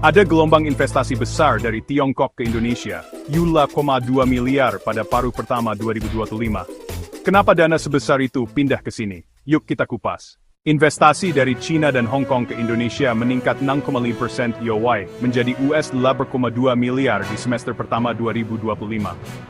Ada gelombang investasi besar dari Tiongkok ke Indonesia, Yula,2 miliar pada paruh pertama 2025. Kenapa dana sebesar itu pindah ke sini? Yuk kita kupas. Investasi dari China dan Hong Kong ke Indonesia meningkat 6,5% YoY, menjadi US$8,2 miliar di semester pertama 2025.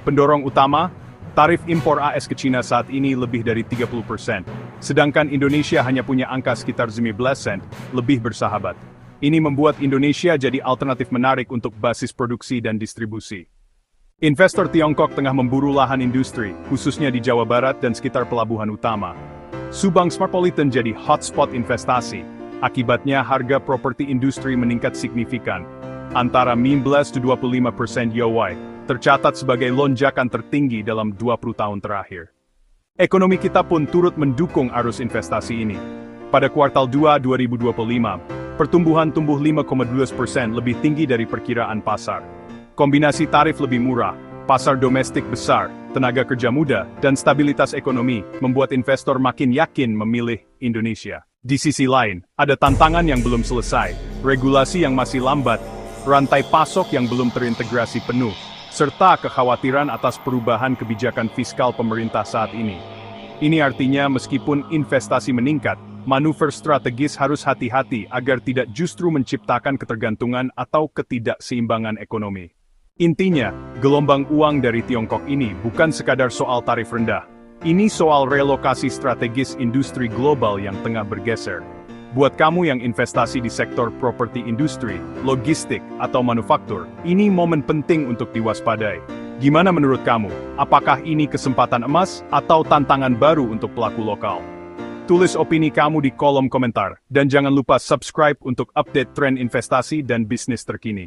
Pendorong utama, tarif impor AS ke China saat ini lebih dari 30%, sedangkan Indonesia hanya punya angka sekitar 15 sen, lebih bersahabat. Ini membuat Indonesia jadi alternatif menarik untuk basis produksi dan distribusi. Investor Tiongkok tengah memburu lahan industri, khususnya di Jawa Barat dan sekitar pelabuhan utama. Subang Smartpolitan jadi hotspot investasi. Akibatnya harga properti industri meningkat signifikan, antara 15–25% YoY, tercatat sebagai lonjakan tertinggi dalam 20 tahun terakhir. Ekonomi kita pun turut mendukung arus investasi ini. Pada kuartal 2 2025, pertumbuhan tumbuh 5,2%, lebih tinggi dari perkiraan pasar. Kombinasi tarif lebih murah, pasar domestik besar, tenaga kerja muda, dan stabilitas ekonomi membuat investor makin yakin memilih Indonesia. Di sisi lain, ada tantangan yang belum selesai, regulasi yang masih lambat, rantai pasok yang belum terintegrasi penuh, serta kekhawatiran atas perubahan kebijakan fiskal pemerintah saat ini. Ini artinya meskipun investasi meningkat, manuver strategis harus hati-hati agar tidak justru menciptakan ketergantungan atau ketidakseimbangan ekonomi. Intinya, gelombang uang dari Tiongkok ini bukan sekadar soal tarif rendah. Ini soal relokasi strategis industri global yang tengah bergeser. Buat kamu yang investasi di sektor properti industri, logistik, atau manufaktur, ini momen penting untuk diwaspadai. Gimana menurut kamu? Apakah ini kesempatan emas atau tantangan baru untuk pelaku lokal? Tulis opini kamu di kolom komentar, dan jangan lupa subscribe untuk update tren investasi dan bisnis terkini.